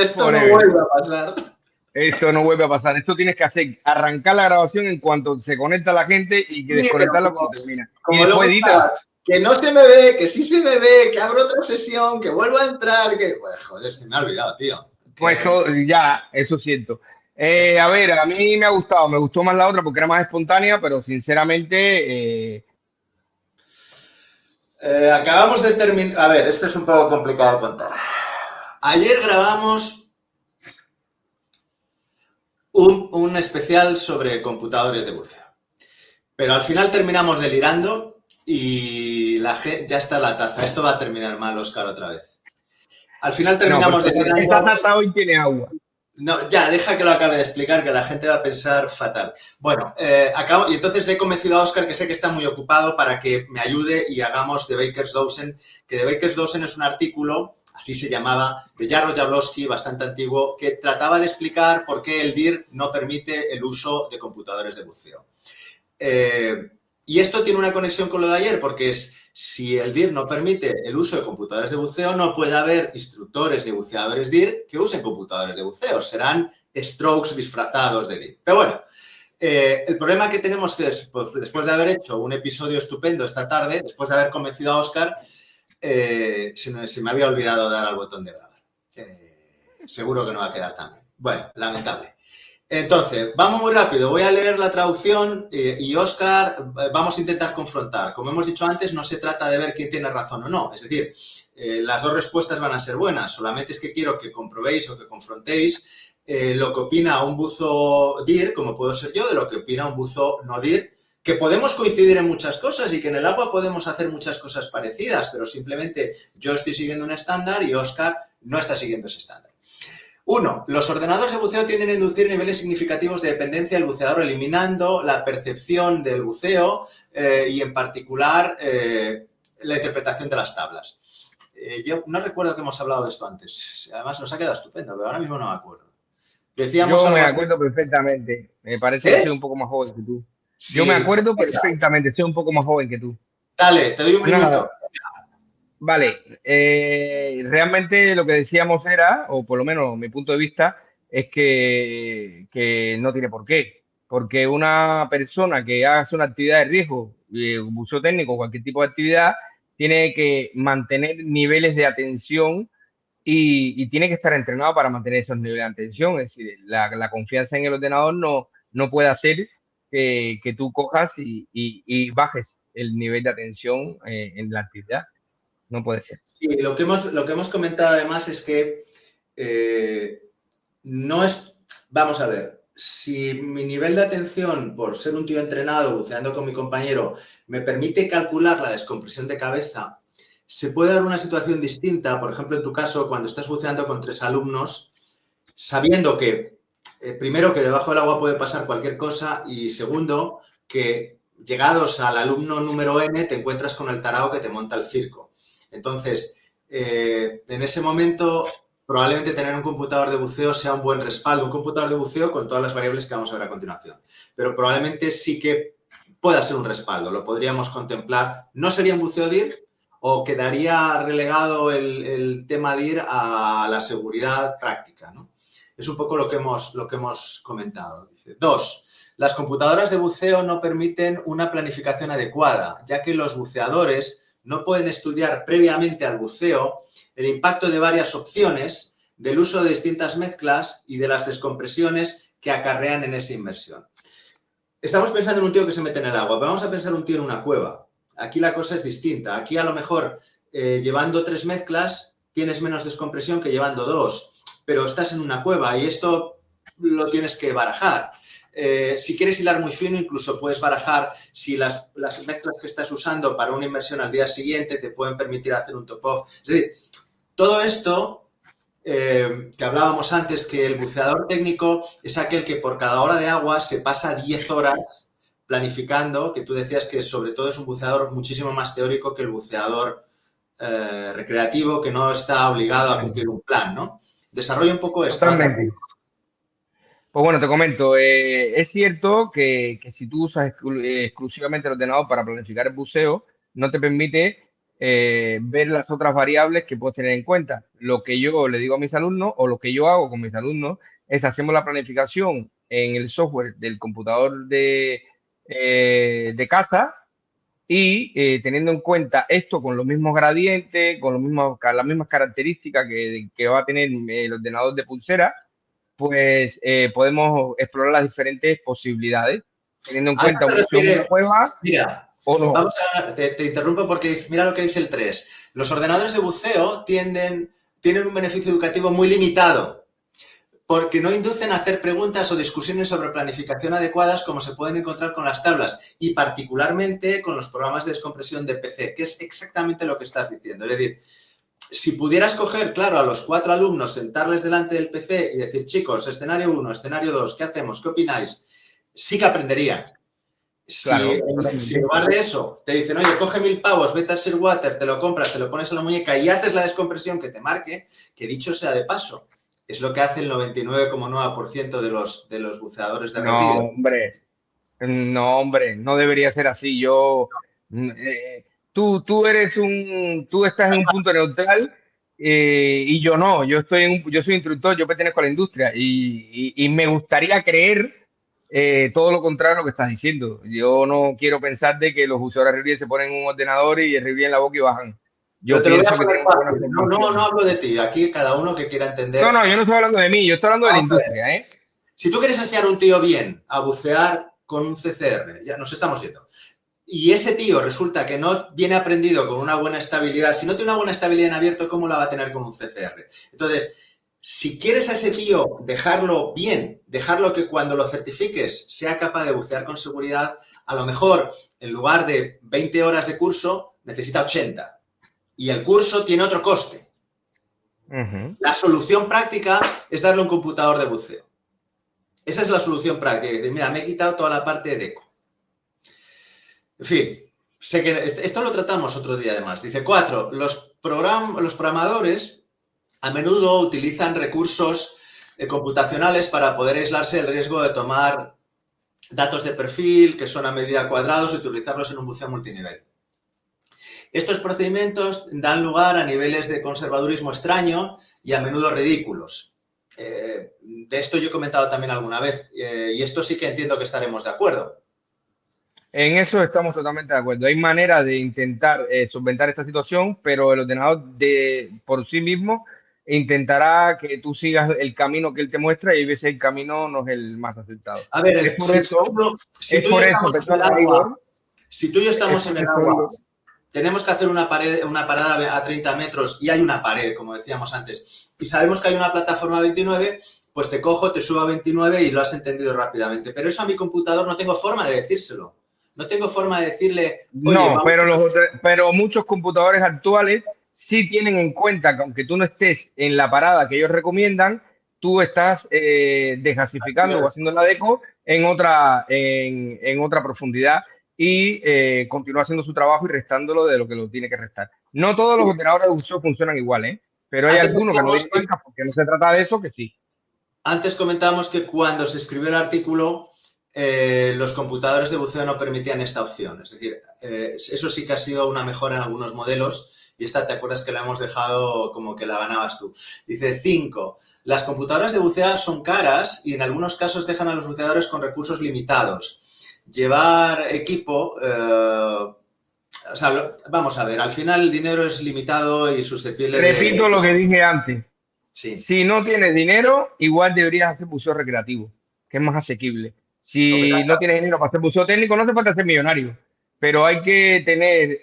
Esto no vuelve a pasar. Esto no vuelve a pasar. Esto tienes que hacer, arrancar la grabación en cuanto se conecta la gente y que desconectarla cuando termina. Y después edita. Que no se me ve, que sí se me ve, que abro otra sesión, que vuelvo a entrar, que... Pues, joder, se me ha olvidado, tío. Pues ya, eso siento. A ver, a mí me ha gustado, me gustó más la otra porque era más espontánea, pero sinceramente... acabamos de terminar... A ver, esto es un poco complicado de contar. Ayer grabamos un especial sobre computadores de buceo. Pero al final terminamos delirando y la gente... Ya está la taza. Esto va a terminar mal, Óscar, otra vez. Al final terminamos delirando... Esta taza hoy tiene agua. No, ya, deja que lo acabe de explicar, que la gente va a pensar fatal. Bueno, acabo, y entonces le he convencido a Óscar, que sé que está muy ocupado, para que me ayude y hagamos The Baker's Dozen, que The Baker's Dozen es un artículo, así se llamaba, de Jarrod Jablowski, bastante antiguo, que trataba de explicar por qué el DIR no permite el uso de computadores de buceo. Y esto tiene una conexión con lo de ayer, porque es... Si el DIR no permite el uso de computadores de buceo, no puede haber instructores ni buceadores DIR que usen computadores de buceo. Serán strokes disfrazados de DIR. Pero bueno, el problema que tenemos es, pues, después de haber hecho un episodio estupendo esta tarde, después de haber convencido a Óscar, se me había olvidado dar al botón de grabar. Seguro que no va a quedar tan bien. Bueno, lamentable. Entonces, vamos muy rápido, voy a leer la traducción y Óscar, vamos a intentar confrontar. Como hemos dicho antes, no se trata de ver quién tiene razón o no, es decir, las dos respuestas van a ser buenas, solamente es que quiero que comprobéis o que confrontéis lo que opina un buzo DIR, como puedo ser yo, de lo que opina un buzo no DIR, que podemos coincidir en muchas cosas y que en el agua podemos hacer muchas cosas parecidas, pero simplemente yo estoy siguiendo un estándar y Óscar no está siguiendo ese estándar. 1. Los ordenadores de buceo tienden a inducir niveles significativos de dependencia del buceador, eliminando la percepción del buceo y, en particular, la interpretación de las tablas. Yo no recuerdo que hemos hablado de esto antes. Además, nos ha quedado estupendo, pero ahora mismo no me acuerdo. Decíamos yo me acuerdo perfectamente. Me parece que soy un poco más joven que tú. Sí, yo me acuerdo perfectamente, soy un poco más joven que tú. Dale, te doy un minuto. Vale, realmente lo que decíamos era, o por lo menos mi punto de vista, es que no tiene por qué. Porque una persona que hace una actividad de riesgo, un buceo técnico, cualquier tipo de actividad, tiene que mantener niveles de atención y tiene que estar entrenado para mantener esos niveles de atención. Es decir, la confianza en el ordenador no puede hacer que tú cojas y bajes el nivel de atención en la actividad. No puede ser. Sí, lo que hemos comentado además es que no es... Vamos a ver, si mi nivel de atención, por ser un tío entrenado, buceando con mi compañero, me permite calcular la descompresión de cabeza, se puede dar una situación distinta, por ejemplo, en tu caso, cuando estás buceando con 3 alumnos, sabiendo que, primero, que debajo del agua puede pasar cualquier cosa y, segundo, que llegados al alumno número N te encuentras con el tarao que te monta el circo. Entonces, en ese momento, probablemente tener un computador de buceo sea un buen respaldo, un computador de buceo con todas las variables que vamos a ver a continuación. Pero probablemente sí que pueda ser un respaldo, lo podríamos contemplar. No sería un buceo DIR o quedaría relegado el tema DIR a la seguridad práctica, ¿no? Es un poco lo que hemos comentado. 2. Las computadoras de buceo no permiten una planificación adecuada, ya que los buceadores no pueden estudiar previamente al buceo el impacto de varias opciones, del uso de distintas mezclas y de las descompresiones que acarrean en esa inmersión. Estamos pensando en un tío que se mete en el agua, pero vamos a pensar en un tío en una cueva. Aquí la cosa es distinta. Aquí a lo mejor llevando 3 mezclas tienes menos descompresión que llevando 2, pero estás en una cueva y esto lo tienes que barajar. Si quieres hilar muy fino, incluso puedes barajar si las mezclas que estás usando para una inmersión al día siguiente te pueden permitir hacer un top-off. Es decir, todo esto que hablábamos antes, que el buceador técnico es aquel que por cada hora de agua se pasa 10 horas planificando, que tú decías que sobre todo es un buceador muchísimo más teórico que el buceador recreativo, que no está obligado a cumplir un plan, ¿no? Desarrolla un poco esto. Totalmente. Pues bueno, te comento, es cierto que si tú usas exclusivamente el ordenador para planificar el buceo, no te permite ver las otras variables que puedo tener en cuenta. Lo que yo le digo a mis alumnos o lo que yo hago con mis alumnos es hacemos la planificación en el software del computador de casa y teniendo en cuenta esto con los mismos gradientes, con las mismas características que va a tener el ordenador de pulsera, pues podemos explorar las diferentes posibilidades, teniendo en ¿A qué cuenta se una opción refiere? nueva Mira, o no. te interrumpo porque mira lo que dice el 3. Los ordenadores de buceo tienen un beneficio educativo muy limitado, porque no inducen a hacer preguntas o discusiones sobre planificación adecuadas como se pueden encontrar con las tablas y particularmente con los programas de descompresión de PC, que es exactamente lo que estás diciendo. Es decir, si pudieras coger, claro, a los 4 alumnos, sentarles delante del PC y decir, chicos, escenario 1, escenario 2, ¿qué hacemos? ¿Qué opináis? Sí que aprenderían. Si Claro, en totalmente. lugar de eso te dicen, oye, coge 1000 pavos, vete al Shearwater, te lo compras, te lo pones en la muñeca y haces la descompresión que te marque, que dicho sea de paso, es lo que hace el 99,9% de los buceadores de No, Rebrider. hombre, no, hombre, no debería ser así. Tú estás en un punto neutral y yo no. Yo soy instructor, yo pertenezco a la industria y me gustaría creer todo lo contrario a lo que estás diciendo. Yo no quiero pensar de que los usuarios de Riviera se ponen un ordenador y el Riviera en la boca y bajan. Pero Yo te lo voy a pienso que poner tienen una buena fácil. No formación. hablo de ti. Aquí cada uno que quiera No, entender. no, yo no estoy hablando de mí, yo estoy hablando de la Vamos a ver. industria, ¿eh? Si tú quieres enseñar a un tío bien a bucear con un CCR, ya nos estamos yendo, y ese tío resulta que no viene aprendido con una buena estabilidad, si no tiene una buena estabilidad en abierto, ¿cómo la va a tener con un CCR? Entonces, si quieres a ese tío dejarlo bien, dejarlo que cuando lo certifiques sea capaz de bucear con seguridad, a lo mejor en lugar de 20 horas de curso necesita 80. Y el curso tiene otro coste. Ujú. La solución práctica es darle un computador de buceo. Esa es la solución práctica. Mira, me he quitado toda la parte de eco. En fin, sé que esto lo tratamos otro día además. Dice 4. Los programadores a menudo utilizan recursos computacionales para poder aislarse del riesgo de tomar datos de perfil que son a medida cuadrados y utilizarlos en un buceo multinivel. Estos procedimientos dan lugar a niveles de conservadurismo extraño y a menudo ridículos. De esto yo he comentado también alguna vez y esto sí que entiendo que estaremos de acuerdo. En eso estamos totalmente de acuerdo. Hay manera de intentar solventar esta situación, pero el ordenador por sí mismo intentará que tú sigas el camino que él te muestra y a veces el camino no es el más acertado. A ver, Es por eso, si es tú y yo por eso, estamos en el perdona, agua, Igor, si tú y yo es estamos en por el eso, agua, Igor. tenemos que hacer una parada a 30 metros y hay una pared, como decíamos antes, y sabemos que hay una plataforma 29, pues te cojo, te subo a 29 y lo has entendido rápidamente. Pero eso a mi computador no tengo forma de decírselo. No tengo forma de decirle, oye, No, vamos. pero muchos computadores actuales sí tienen en cuenta que aunque tú no estés en la parada que ellos recomiendan, tú estás desgasificando o haciendo la deco en otra profundidad y continúa haciendo su trabajo y restándolo de lo que lo tiene que restar. No todos los Sí. ordenadores de uso funcionan igual, ¿eh? Pero hay Antes algunos que no decíamos vienen marcas porque no se trata de eso, que sí. Antes comentábamos que cuando se escribió el artículo, los computadores de buceo no permitían esta opción. Es decir, eso sí que ha sido una mejora en algunos modelos y esta te acuerdas que la hemos dejado como que la ganabas tú. Dice 5. Las computadoras de buceo son caras y en algunos casos dejan a los buceadores con recursos limitados. Llevar equipo... o sea, vamos a ver, al final el dinero es limitado y susceptible de... Repito lo que dije antes. Sí. Si no tienes dinero, igual deberías hacer buceo recreativo, que es más asequible. Si no tienes dinero para hacer buceo técnico, no hace falta ser millonario, pero hay que tener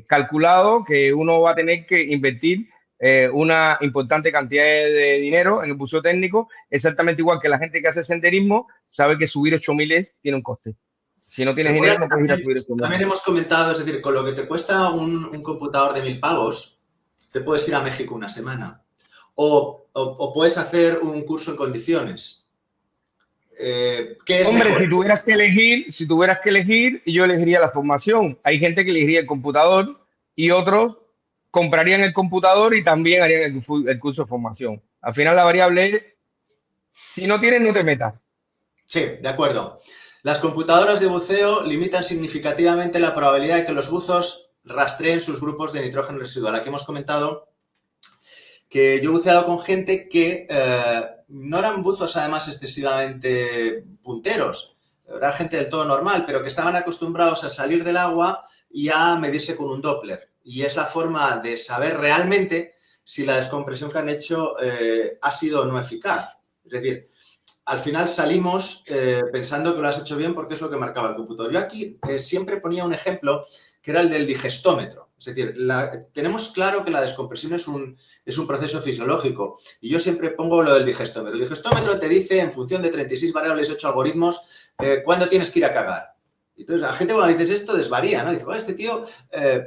calculado que uno va a tener que invertir una importante cantidad de dinero en el buceo técnico, exactamente igual que la gente que hace senderismo sabe que subir 8000 tiene un coste. Si no tienes dinero, no puedes ir a subir 8000. También hemos comentado, es decir, con lo que te cuesta un computador de 1000 pavos, te puedes ir a México una semana. O puedes hacer un curso en condiciones. ¿Qué es Hombre, mejor? si tuvieras que elegir, yo elegiría la formación. Hay gente que elegiría el computador y otros comprarían el computador y también harían el curso de formación. Al final la variable es, si no tienes, no te metas. Sí, de acuerdo. Las computadoras de buceo limitan significativamente la probabilidad de que los buzos rastreen sus grupos de nitrógeno residual. Aquí hemos comentado que yo he buceado con gente que no eran buzos además excesivamente punteros, era gente del todo normal, pero que estaban acostumbrados a salir del agua y a medirse con un Doppler. Y es la forma de saber realmente si la descompresión que han hecho ha sido o no eficaz. Es decir, al final salimos pensando que lo has hecho bien porque es lo que marcaba el computador. Yo aquí siempre ponía un ejemplo que era el del digestómetro. Es decir, tenemos claro que la descompresión es un proceso fisiológico y yo siempre pongo lo del digestómetro. El digestómetro te dice, en función de 36 variables y 8 algoritmos, cuándo tienes que ir a cagar. Entonces, la gente cuando dices esto desvaría, ¿no? Dice, bueno, este tío,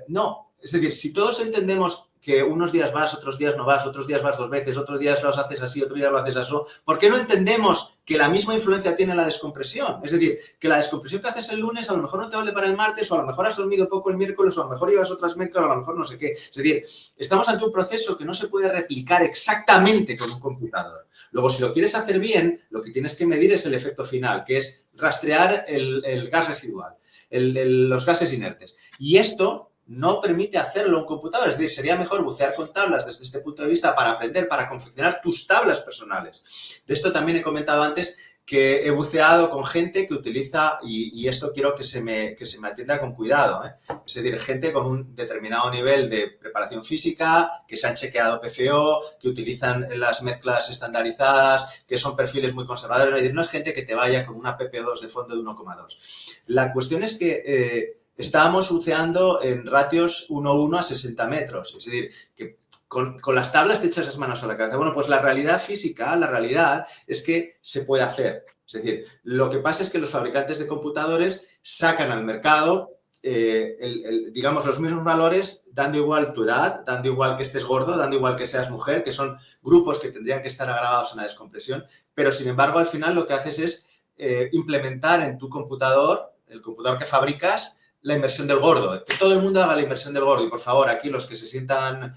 no. Es decir, si todos entendemos que unos días vas, otros días no vas, otros días vas 2 veces, otros días los haces así, otros días lo haces así, ¿por qué no entendemos que la misma influencia tiene la descompresión? Es decir, que la descompresión que haces el lunes a lo mejor no te vale para el martes, o a lo mejor has dormido poco el miércoles, o a lo mejor llevas otras mezclas, o a lo mejor no sé qué. Es decir, estamos ante un proceso que no se puede replicar exactamente con un computador. Luego, si lo quieres hacer bien, lo que tienes que medir es el efecto final, que es rastrear el gas residual, los gases inertes. Y esto no permite hacerlo un computador. Es decir, sería mejor bucear con tablas desde este punto de vista para aprender, para confeccionar tus tablas personales. De esto también he comentado antes que he buceado con gente que utiliza, y esto quiero que se me atienda con cuidado, es decir, gente con un determinado nivel de preparación física, que se han chequeado PFO, que utilizan las mezclas estandarizadas, que son perfiles muy conservadores. Es decir, no es gente que te vaya con una PPO2 de fondo de 1,2. La cuestión es que estábamos buceando en ratios 1:1 a 60 metros. Es decir, que con las tablas te echas las manos a la cabeza. Bueno, pues la realidad física, la realidad es que se puede hacer. Es decir, lo que pasa es que los fabricantes de computadores sacan al mercado, digamos, los mismos valores, dando igual tu edad, dando igual que estés gordo, dando igual que seas mujer, que son grupos que tendrían que estar agravados en la descompresión, pero sin embargo, al final lo que haces es implementar en tu computador, el computador que fabricas, la inversión del gordo, que todo el mundo haga la inversión del gordo y por favor aquí los que se sientan,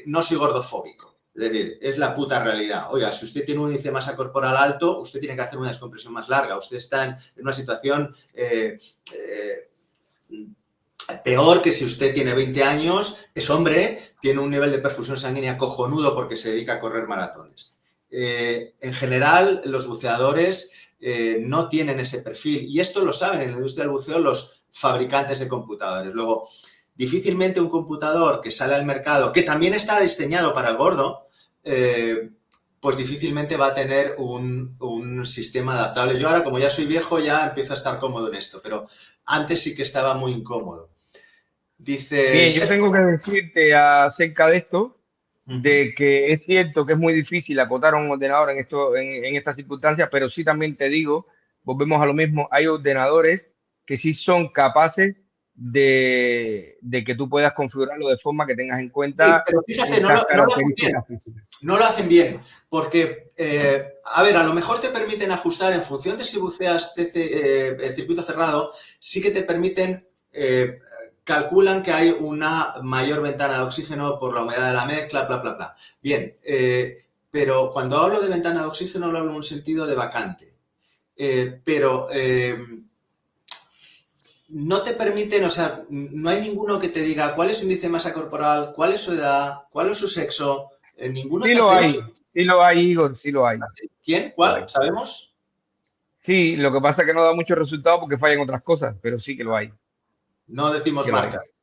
no soy gordofóbico, es decir, es la puta realidad. Oiga, si usted tiene un índice de masa corporal alto, usted tiene que hacer una descompresión más larga, usted está en una situación peor que si usted tiene 20 años, es hombre, tiene un nivel de perfusión sanguínea cojonudo porque se dedica a correr maratones. En general, los buceadores no tienen ese perfil y esto lo saben en la industria del buceo los fabricantes de computadores. Luego, difícilmente un computador que sale al mercado, que también está diseñado para el gordo, pues difícilmente va a tener un sistema adaptable. Yo ahora, como ya soy viejo, ya empiezo a estar cómodo en esto, pero antes sí que estaba muy incómodo. Dice... Bien, yo tengo que decirte acerca de esto, de que es cierto que es muy difícil acotar un ordenador en estas circunstancias, pero sí también te digo, volvemos a lo mismo, hay ordenadores que sí son capaces de que tú puedas configurarlo de forma que tengas en Sí, cuenta pero fíjate, no estas lo hacen bien. características físicas. No lo hacen bien, porque, a ver, a lo mejor te permiten ajustar en función de si buceas circuito cerrado, sí que te permiten, calculan que hay una mayor ventana de oxígeno por la humedad de la mezcla, bla, bla, bla. Bien, pero cuando hablo de ventana de oxígeno lo hablo en un sentido de vacante. Pero no te permiten, o sea, no hay ninguno que te diga cuál es su índice de masa corporal, cuál es su edad, cuál es su sexo, ninguno Sí te lo hace... hay, Igor, sí lo hay. ¿Quién? ¿Cuál? ¿Sabemos? Sí, lo que pasa es que no da mucho resultado porque fallan otras cosas, pero sí que lo hay. No decimos Que lo hay. marcas.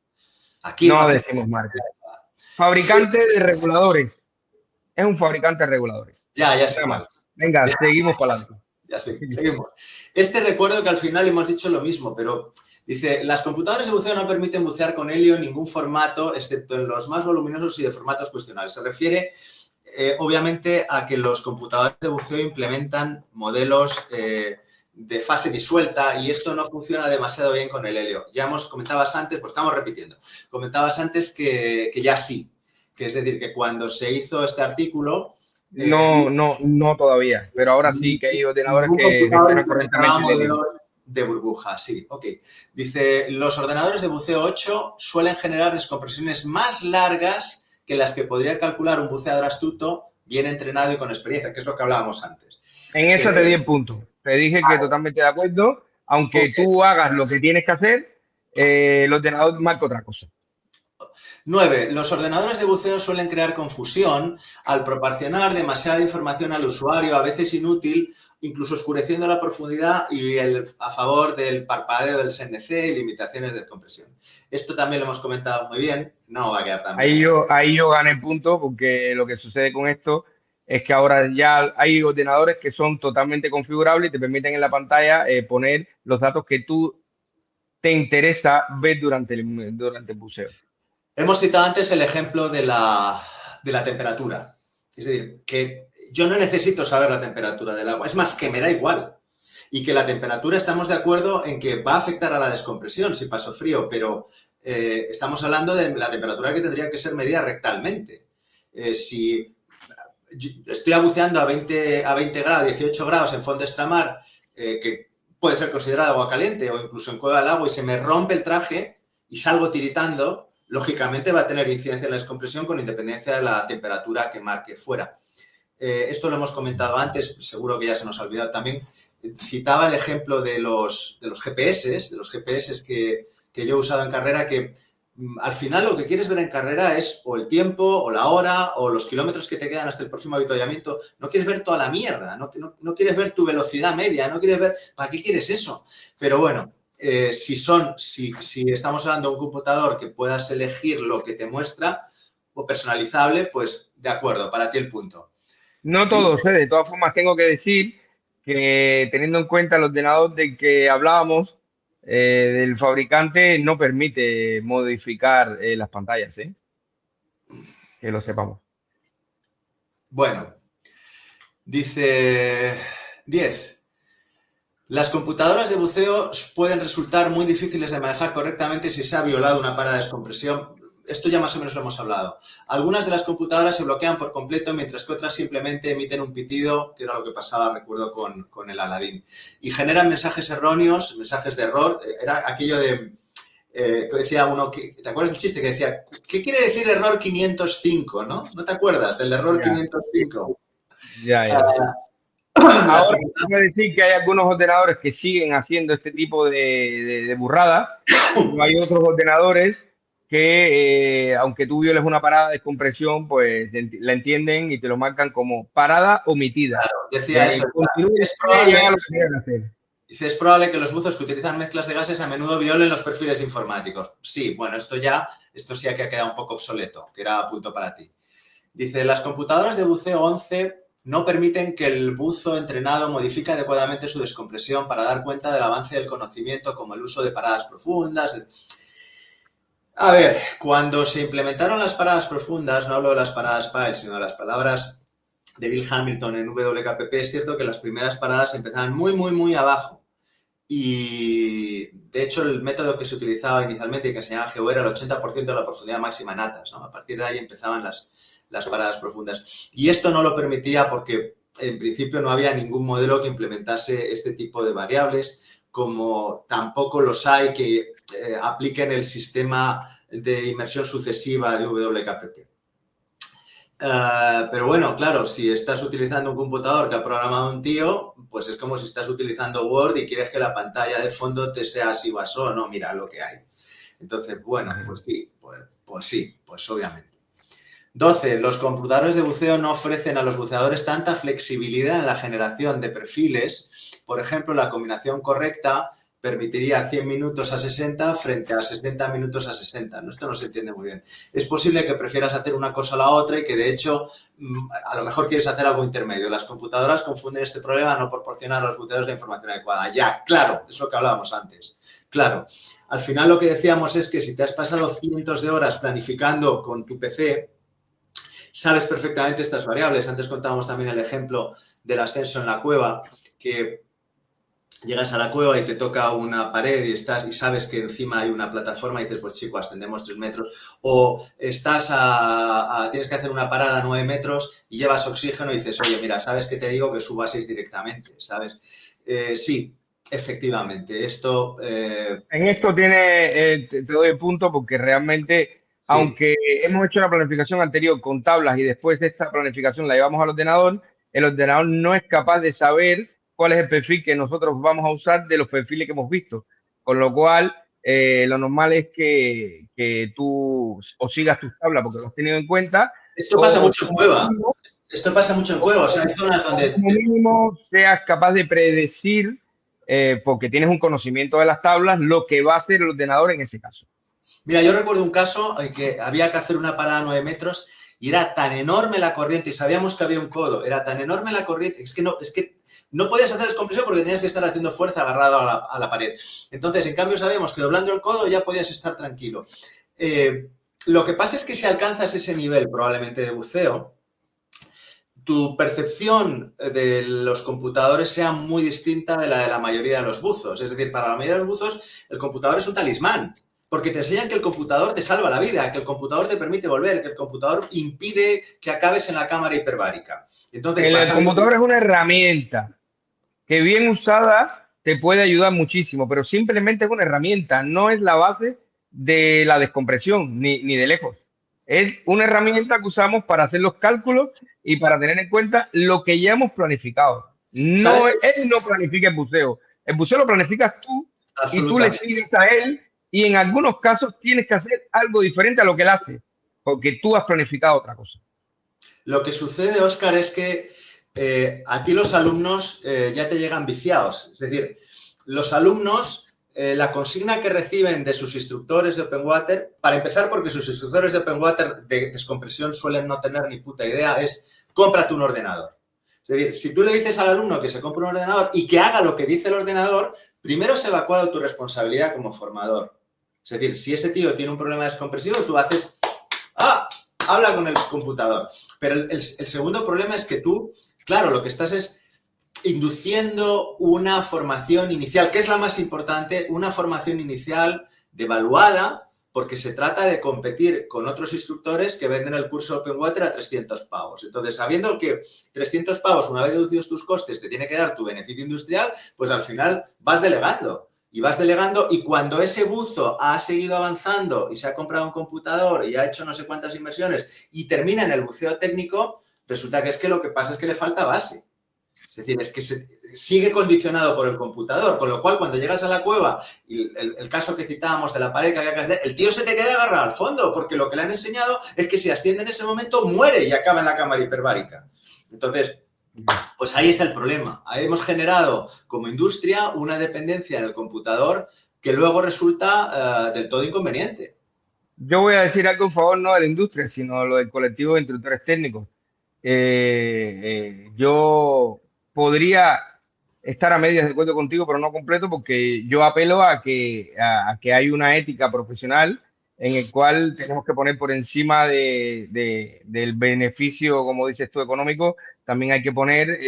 Aquí no No hacemos decimos marcas. Sí, Fabricante de reguladores. Es un fabricante de reguladores. ya sé Nada cuál. más. Venga, seguimos para adelante. Ya sé, seguimos. Recuerdo que al final hemos dicho lo mismo, pero dice, las computadoras de buceo no permiten bucear con helio en ningún formato, excepto en los más voluminosos y de formatos cuestionables. Se refiere, obviamente, a que los computadores de buceo implementan modelos de fase disuelta y esto no funciona demasiado bien con el helio. Ya comentabas antes, pues estamos repitiendo, comentabas antes que ya sí, que es decir, que cuando se hizo este artículo... No todavía, pero ahora sí que hay ordenadores ningún que computador gestionan implementaba correctamente el helio. modelos de burbuja, sí, ok. Dice, los ordenadores de buceo 8 suelen generar descompresiones más largas que las que podría calcular un buceador astuto, bien entrenado y con experiencia, que es lo que hablábamos antes. En eso te di el punto. Te dije que totalmente de acuerdo, aunque Okay. tú hagas lo que tienes que hacer, el ordenador marca otra cosa. 9. Los ordenadores de buceo suelen crear confusión al proporcionar demasiada información al usuario, a veces inútil, incluso oscureciendo la profundidad y a favor del parpadeo del SNC y limitaciones de compresión. Esto también lo hemos comentado muy bien, no va a quedar tan bien. Ahí yo gané punto porque lo que sucede con esto es que ahora ya hay ordenadores que son totalmente configurables y te permiten en la pantalla poner los datos que tú te interesa ver durante el buceo. Hemos citado antes el ejemplo de la temperatura. Es decir, que yo no necesito saber la temperatura del agua. Es más, que me da igual. Y que la temperatura estamos de acuerdo en que va a afectar a la descompresión si paso frío, pero estamos hablando de la temperatura que tendría que ser medida rectalmente. Si estoy buceando a 20 grados, 18 grados en fondo extramar, que puede ser considerado agua caliente o incluso en cueva del agua, y se me rompe el traje y salgo tiritando, lógicamente va a tener incidencia en la descompresión con independencia de la temperatura que marque fuera. Esto lo hemos comentado antes, seguro que ya se nos ha olvidado también. Citaba el ejemplo de los GPS que yo he usado en carrera, que al final lo que quieres ver en carrera es o el tiempo, o la hora, o los kilómetros que te quedan hasta el próximo avituallamiento. No quieres ver toda la mierda, no quieres ver tu velocidad media, no quieres ver... ¿Para qué quieres eso? Pero bueno, si estamos hablando de un computador que puedas elegir lo que te muestra o personalizable, pues de acuerdo, para ti el punto. No todos, de todas formas tengo que decir que teniendo en cuenta el ordenador del que hablábamos, del fabricante no permite modificar las pantallas, que lo sepamos. Bueno, dice 10. Las computadoras de buceo pueden resultar muy difíciles de manejar correctamente si se ha violado una parada de descompresión. Esto ya más o menos lo hemos hablado. Algunas de las computadoras se bloquean por completo, mientras que otras simplemente emiten un pitido, que era lo que pasaba, recuerdo, con el Aladdin. Y generan mensajes erróneos, mensajes de error. Era aquello de... decía uno, ¿te acuerdas del chiste que decía, ¿qué quiere decir error 505? ¿No? ¿No te acuerdas del error Ya, 505? ya. Ahora, quiero decir que hay algunos ordenadores que siguen haciendo este tipo de burradas, pero hay otros ordenadores que, aunque tú violes una parada de descompresión, pues la entienden y te lo marcan como parada omitida. Claro, decía eso. Continúe Es y probable, haga lo que quieran hacer. dice, es probable que los buzos que utilizan mezclas de gases a menudo violen los perfiles informáticos. Sí, bueno, esto sí que ha quedado un poco obsoleto, que era punto para ti. Dice, las computadoras de buceo 11 no permiten que el buzo entrenado modifique adecuadamente su descompresión para dar cuenta del avance del conocimiento, como el uso de paradas profundas. A ver, cuando se implementaron las paradas profundas, no hablo de las paradas PAEL, sino de las palabras de Bill Hamilton en WKPP, es cierto que las primeras paradas empezaban muy, muy, muy abajo. Y, de hecho, el método que se utilizaba inicialmente y que se llamaba GEO era el 80% de la profundidad máxima en ATAS, ¿no? A partir de ahí empezaban las paradas profundas. Y esto no lo permitía porque, en principio, no había ningún modelo que implementase este tipo de variables, como tampoco los hay que apliquen el sistema de inmersión sucesiva de WKPP. Pero bueno, claro, si estás utilizando un computador que ha programado un tío, pues es como si estás utilizando Word y quieres que la pantalla de fondo te sea así vaso, no, mira lo que hay. Entonces, bueno, pues sí, pues obviamente. 12. Los computadores de buceo no ofrecen a los buceadores tanta flexibilidad en la generación de perfiles. Por ejemplo, la combinación correcta permitiría 100 minutos a 60 frente a 60 minutos a 60. Esto no se entiende muy bien. Es posible que prefieras hacer una cosa o la otra y que, de hecho, a lo mejor quieres hacer algo intermedio. Las computadoras confunden este problema al no proporcionar a los buceadores la información adecuada. Ya, claro, es lo que hablábamos antes. Claro, al final lo que decíamos es que si te has pasado cientos de horas planificando con tu PC, sabes perfectamente estas variables. Antes contábamos también el ejemplo del ascenso en la cueva, que llegas a la cueva y te toca una pared y sabes que encima hay una plataforma y dices, pues chico, ascendemos 3 metros. O tienes que hacer una parada a 9 metros y llevas oxígeno y dices, oye, mira, ¿sabes qué te digo? Que suba a 6 directamente, ¿sabes? Sí, efectivamente. En esto te doy el punto porque realmente, Sí, aunque hemos hecho una planificación anterior con tablas y después de esta planificación la llevamos al ordenador, el ordenador no es capaz de saber cuál es el perfil que nosotros vamos a usar de los perfiles que hemos visto. Con lo cual, lo normal es que tú o sigas tus tablas porque lo has tenido en cuenta, Esto pasa o mucho en cueva. Esto pasa mucho en cueva. O sea, hay zonas donde... como mínimo seas capaz de predecir, porque tienes un conocimiento de las tablas, lo que va a hacer el ordenador en ese caso. Mira, yo recuerdo un caso en que había que hacer una parada a 9 metros y era tan enorme la corriente y sabíamos que había un codo, era tan enorme la corriente, es que no podías hacer descompresión porque tenías que estar haciendo fuerza agarrado a la pared. Entonces, en cambio, sabíamos que doblando el codo ya podías estar tranquilo. Lo que pasa es que si alcanzas ese nivel probablemente de buceo, tu percepción de los computadores sea muy distinta de la mayoría de los buzos. Es decir, para la mayoría de los buzos, el computador es un talismán, porque te enseñan que el computador te salva la vida, que el computador te permite volver, que el computador impide que acabes en la cámara hiperbárica. Entonces, El computador es una herramienta que bien usada te puede ayudar muchísimo, pero simplemente es una herramienta, no es la base de la descompresión, ni de lejos. Es una herramienta que usamos para hacer los cálculos y para tener en cuenta lo que ya hemos planificado. ¿sabes No, qué? él no planifica el buceo lo planificas tú y tú le Absolutamente. sigues a él y en algunos casos tienes que hacer algo diferente a lo que él hace, porque tú has planificado otra cosa. Lo que sucede, Óscar, es que a ti los alumnos ya te llegan viciados. Es decir, los alumnos, la consigna que reciben de sus instructores de Open Water, para empezar, porque sus instructores de Open Water de descompresión suelen no tener ni puta idea, es cómprate un ordenador. Es decir, si tú le dices al alumno que se compre un ordenador y que haga lo que dice el ordenador, primero se evacúa de tu responsabilidad como formador. Es decir, si ese tío tiene un problema descompresivo, tú haces, ¡ah! Habla con el computador. Pero el segundo problema es que tú, claro, lo que estás es induciendo una formación inicial, que es la más importante, una formación inicial devaluada, porque se trata de competir con otros instructores que venden el curso Open Water a 300 pavos. Entonces, sabiendo que 300 pavos, una vez deducidos tus costes, te tiene que dar tu beneficio industrial, pues al final vas delegando. Y vas delegando y cuando ese buzo ha seguido avanzando y se ha comprado un computador y ha hecho no sé cuántas inversiones y termina en el buceo técnico, resulta que es que lo que pasa es que le falta base. Es decir, es que sigue condicionado por el computador, con lo cual cuando llegas a la cueva, y el caso que citábamos de la pared que había que hacer, el tío se te queda agarrado al fondo, porque lo que le han enseñado es que si asciende en ese momento muere y acaba en la cámara hiperbárica. Entonces, pues ahí está el problema. Ahí hemos generado como industria una dependencia en el computador que luego resulta del todo inconveniente. Yo voy a decir algo en favor no de la industria, sino lo del colectivo de instructores técnicos. Yo podría estar a medias de acuerdo contigo, pero no completo, porque yo apelo a que hay una ética profesional en el cual tenemos que poner por encima del beneficio, como dices tú, económico, también hay que poner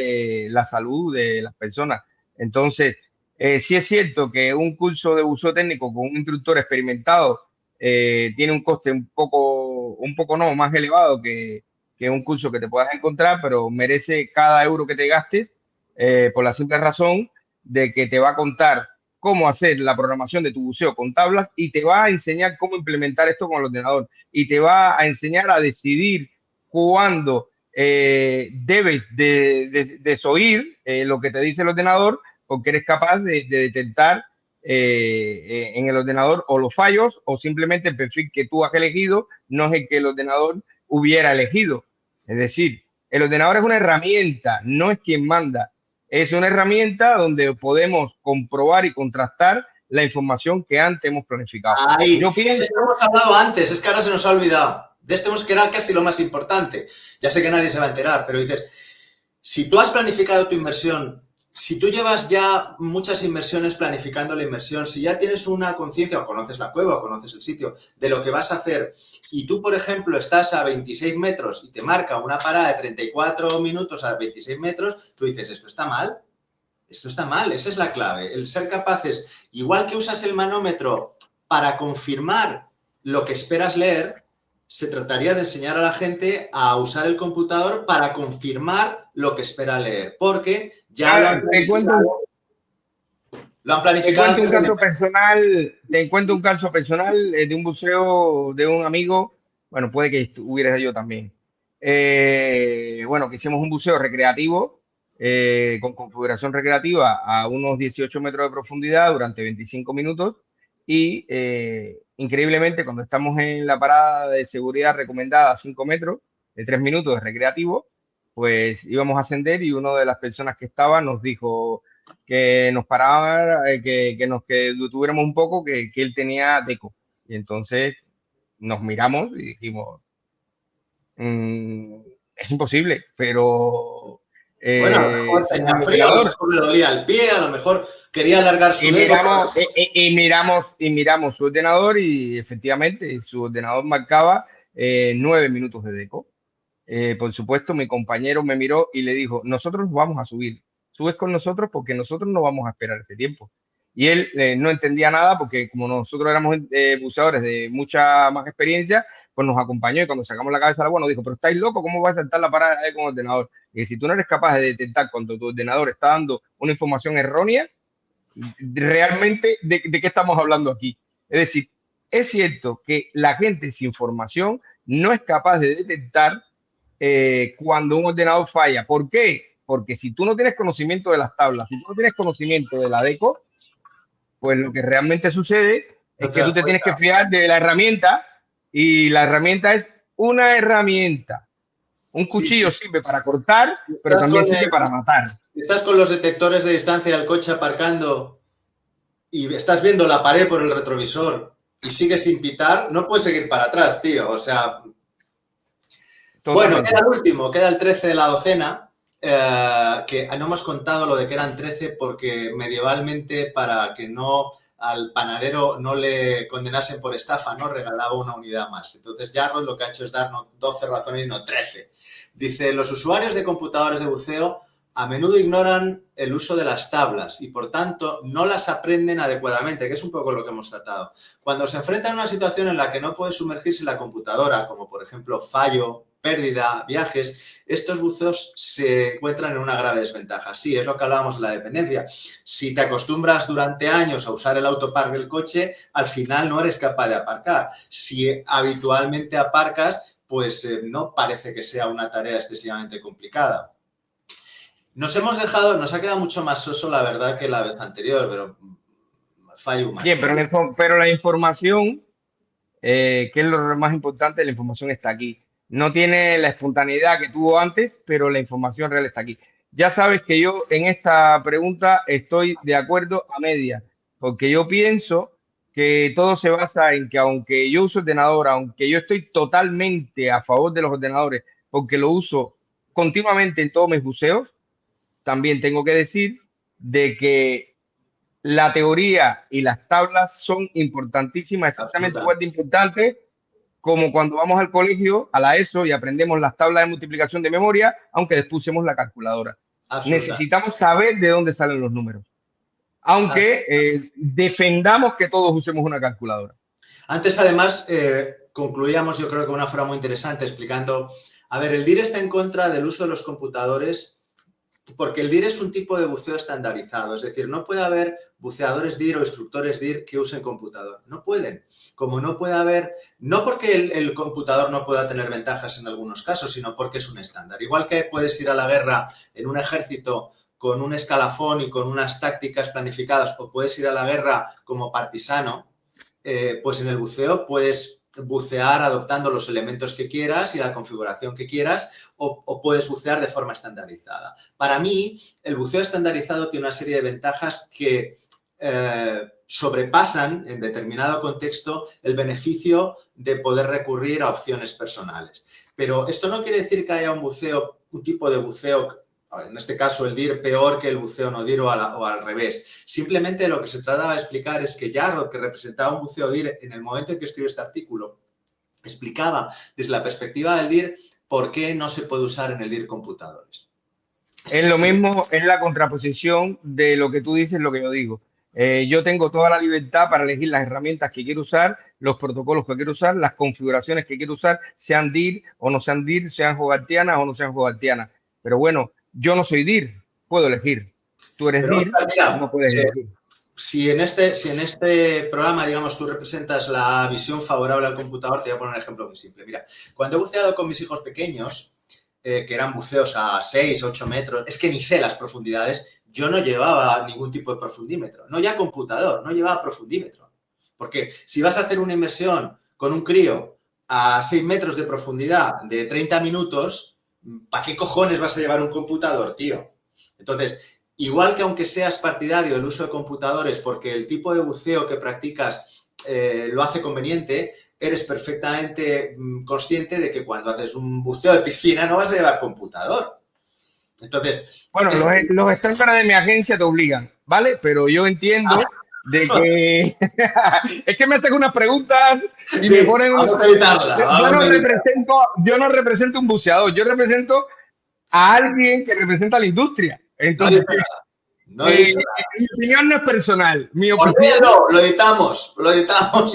la salud de las personas. Entonces, sí es cierto que un curso de buceo técnico con un instructor experimentado tiene un coste un poco no, más elevado que un curso que te puedas encontrar, pero merece cada euro que te gastes por la simple razón de que te va a contar cómo hacer la programación de tu buceo con tablas y te va a enseñar cómo implementar esto con el ordenador y te va a enseñar a decidir cuándo debes de desoír lo que te dice el ordenador porque eres capaz de detectar en el ordenador o los fallos o simplemente el perfil que tú has elegido no es el que el ordenador hubiera elegido. Es decir, el ordenador es una herramienta, no es quien manda. Es una herramienta donde podemos comprobar y contrastar la información que antes hemos planificado. Ahí, Yo de pienso, esto hemos hablado antes, es que ahora se nos ha olvidado. De esto hemos quedado casi lo más importante. Ya sé que nadie se va a enterar, pero dices, si tú has planificado tu inversión, si tú llevas ya muchas inversiones planificando la inversión, si ya tienes una conciencia o conoces la cueva o conoces el sitio de lo que vas a hacer y tú, por ejemplo, estás a 26 metros y te marca una parada de 34 minutos a 26 metros, tú dices, esto está mal. Esto está mal, esa es la clave. El ser capaces, igual que usas el manómetro para confirmar lo que esperas leer, se trataría de enseñar a la gente a usar el computador para confirmar lo que espera leer, porque ya lo han te planificado cuento un anteriormente. caso personal, te cuento un caso personal de un buceo de un amigo, bueno, puede que hubiera yo también. Bueno, que hicimos un buceo recreativo con configuración recreativa a unos 18 metros de profundidad durante 25 minutos y increíblemente cuando estamos en la parada de seguridad recomendada a 5 metros, de 3 minutos de recreativo, pues íbamos a ascender y una de las personas que estaba nos dijo que nos parara, que detuviéramos un poco, que él tenía deco. Y entonces nos miramos y dijimos, "Mm, es imposible, pero Bueno, a lo mejor somos tenía un frío, a lo ordenador". mejor le dolía el pie, a lo mejor quería alargar su Y dedo. miramos su ordenador y efectivamente su ordenador marcaba 9 minutos de deco. Por supuesto, mi compañero me miró y le dijo, nosotros vamos a subir, subes con nosotros porque nosotros no vamos a esperar ese tiempo. Y él no entendía nada porque como nosotros éramos buceadores de mucha más experiencia, pues nos acompañó y cuando sacamos la cabeza al agua nos dijo, pero estáis locos, ¿cómo vas a saltar la parada ahí con el ordenador? Y si tú no eres capaz de detectar cuando tu ordenador está dando una información errónea, realmente de qué estamos hablando aquí. Es decir, es cierto que la gente sin formación no es capaz de detectar cuando un ordenador falla. ¿Por qué? Porque si tú no tienes conocimiento de las tablas, si tú no tienes conocimiento de la DECO, pues lo que realmente sucede No es te que tú das te tienes que cuenta. fiar de la herramienta y la herramienta es una herramienta. Un Sí, cuchillo sí. sirve para cortar, Si pero estás también con sirve para matar. si estás con los detectores de distancia del coche aparcando y estás viendo la pared por el retrovisor y sigues sin pitar, no puedes seguir para atrás, tío. O sea, bueno, queda Totalmente. el último, queda el 13 de la docena, que no hemos contado lo de que eran 13 porque medievalmente para que no al panadero no le condenasen por estafa, no regalaba una unidad más. Entonces Jarros lo que ha hecho es darnos 12 razones y no 13. Dice, los usuarios de computadores de buceo a menudo ignoran el uso de las tablas y por tanto no las aprenden adecuadamente, que es un poco lo que hemos tratado. Cuando se enfrentan a una situación en la que no puede sumergirse la computadora, como por ejemplo fallo, pérdida, viajes, estos buceos se encuentran en una grave desventaja. Sí, es lo que hablábamos de la dependencia. Si te acostumbras durante años a usar el autopark del coche, al final no eres capaz de aparcar. Si habitualmente aparcas, pues no parece que sea una tarea excesivamente complicada. Nos ha quedado mucho más soso, la verdad, que la vez anterior, pero fallo humano. Bien, pero la información, que es lo más importante, la información está aquí. No tiene la espontaneidad que tuvo antes, pero la información real está aquí. Ya sabes que yo en esta pregunta estoy de acuerdo a media, porque yo pienso que todo se basa en que aunque yo uso ordenador, aunque yo estoy totalmente a favor de los ordenadores, porque lo uso continuamente en todos mis buceos, también tengo que decir de que la teoría y las tablas son importantísimas, exactamente igual de Absolutamente. importantes como cuando vamos al colegio, a la ESO, y aprendemos las tablas de multiplicación de memoria, aunque después usemos la calculadora. Absolutamente. Necesitamos saber de dónde salen los números, aunque defendamos que todos usemos una calculadora. Antes, además, concluíamos, yo creo que de una forma muy interesante, explicando, a ver, el DIR está en contra del uso de los computadores porque el DIR es un tipo de buceo estandarizado, es decir, no puede haber buceadores DIR o instructores DIR que usen computador, no pueden, como no puede haber, no porque el computador no pueda tener ventajas en algunos casos, sino porque es un estándar. Igual que puedes ir a la guerra en un ejército con un escalafón y con unas tácticas planificadas, o puedes ir a la guerra como partisano, pues en el buceo puedes bucear adoptando los elementos que quieras y la configuración que quieras o puedes bucear de forma estandarizada. Para mí, el buceo estandarizado tiene una serie de ventajas que sobrepasan en determinado contexto el beneficio de poder recurrir a opciones personales. Pero esto no quiere decir que haya un tipo de buceo, en este caso el DIR, peor que el buceo no DIR o al revés. Simplemente lo que se trataba de explicar es que Jarrod, que representaba un buceo DIR en el momento en que escribió este artículo, explicaba desde la perspectiva del DIR por qué no se puede usar en el DIR computadores. Es lo mismo, es la contraposición de lo que tú dices, lo que yo digo. Yo tengo toda la libertad para elegir las herramientas que quiero usar, los protocolos que quiero usar, las configuraciones que quiero usar, sean DIR o no sean DIR, sean hogartianas o no sean hogartianas. Pero bueno, yo no soy DIR, puedo elegir. Tú eres Pero, DIR, Oscar, mira, no puedes elegir. si en este programa, digamos, tú representas la visión favorable al computador, te voy a poner un ejemplo muy simple. Mira, cuando he buceado con mis hijos pequeños, que eran buceos a 6, 8 metros, es que ni sé las profundidades, yo no llevaba ningún tipo de profundímetro. No ya computador, no llevaba profundímetro. Porque si vas a hacer una inmersión con un crío a 6 metros de profundidad de 30 minutos, ¿para qué cojones vas a llevar un computador, tío? Entonces, igual que aunque seas partidario del uso de computadores porque el tipo de buceo que practicas lo hace conveniente, eres perfectamente consciente de que cuando haces un buceo de piscina no vas a llevar computador. Entonces, Bueno, los estándares de mi agencia te obligan, ¿vale? Pero yo entiendo de que es que me hacen unas preguntas y me sí, ponen vamos a evitarla, vamos a evitarla. yo no represento un buceador, yo represento a alguien que representa a la industria. No he Entonces, dicho nada, no he dicho nada. mi opinión no es personal, mi opinión. Olvídalo, lo editamos, lo editamos.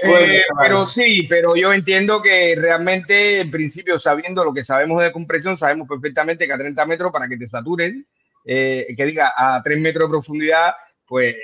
Bueno, Pero chavales. sí, pero yo entiendo que realmente, en principio, sabiendo lo que sabemos de compresión, sabemos perfectamente que a 30 metros, para que te satures, que diga a 3 metros de profundidad, pues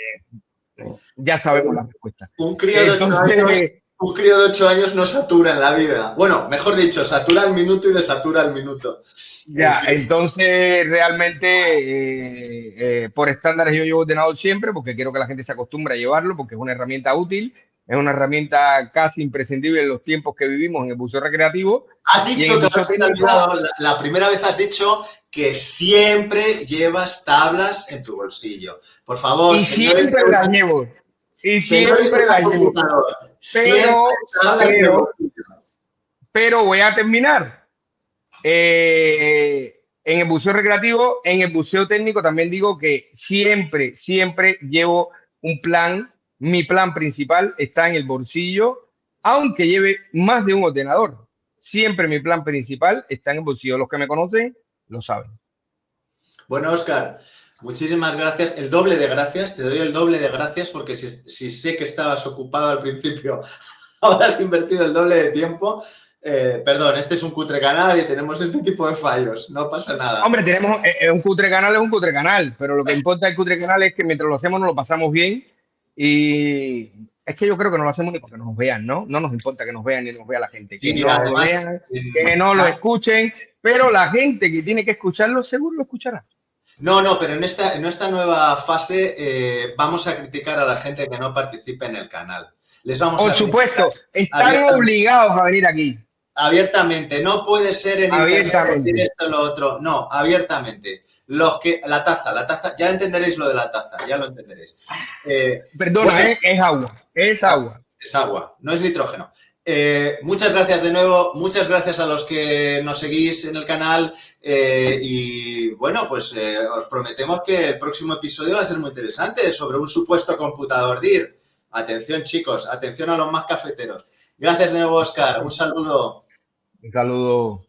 ya sabemos la respuesta. Un crío de 8 años, Entonces, un crío de 8 años no satura en la vida. Bueno, mejor dicho, satura al minuto y desatura al minuto. En ya, fin. entonces realmente por estándares yo llevo ordenador siempre porque quiero que la gente se acostumbre a llevarlo porque es una herramienta útil, es una herramienta casi imprescindible en los tiempos que vivimos en el buceo recreativo Has y en dicho el que ahora buceo se te ha técnico olvidado, la primera vez has dicho que siempre llevas tablas en tu bolsillo. Por favor, y siempre las llevo, y señores que siempre usan las llevo, computador, siempre pero, tablas en el pero, bolsillo. pero voy a terminar. En el buceo recreativo, en el buceo técnico también digo que siempre, siempre llevo un plan. Mi plan principal está en el bolsillo, aunque lleve más de un ordenador. Siempre mi plan principal está en el bolsillo. Los que me conocen lo saben. Bueno, Óscar, muchísimas gracias. El doble de gracias, te doy el doble de gracias porque si sé que estabas ocupado al principio, ahora has invertido el doble de tiempo. Perdón, este es un cutre canal y tenemos este tipo de fallos, no pasa nada. Hombre, tenemos un cutre canal, es un cutre canal, pero lo que importa del cutre canal es que mientras lo hacemos nos lo pasamos bien y es que yo creo que no lo hacemos ni porque nos vean, ¿no? No nos importa que nos vean ni nos vea la gente, Sí, que no lo además, vean, que no lo escuchen, pero la gente que tiene que escucharlo seguro lo escuchará. no, pero en esta nueva fase vamos a criticar a la gente que no participe en el canal. Les vamos Por a criticar supuesto, están abiertamente. obligados a venir aquí, Abiertamente, no puede ser en internet decir abiertamente. esto o lo otro, no, abiertamente. La taza, ya entenderéis lo de la taza, ya lo entenderéis. Perdona, Bueno, es agua, es agua. es agua, no es nitrógeno. Muchas gracias de nuevo, muchas gracias a los que nos seguís en el canal y bueno, pues os prometemos que el próximo episodio va a ser muy interesante sobre un supuesto computador DIR. Atención chicos, atención a los más cafeteros. Gracias de nuevo, Óscar, un saludo. Un saludo.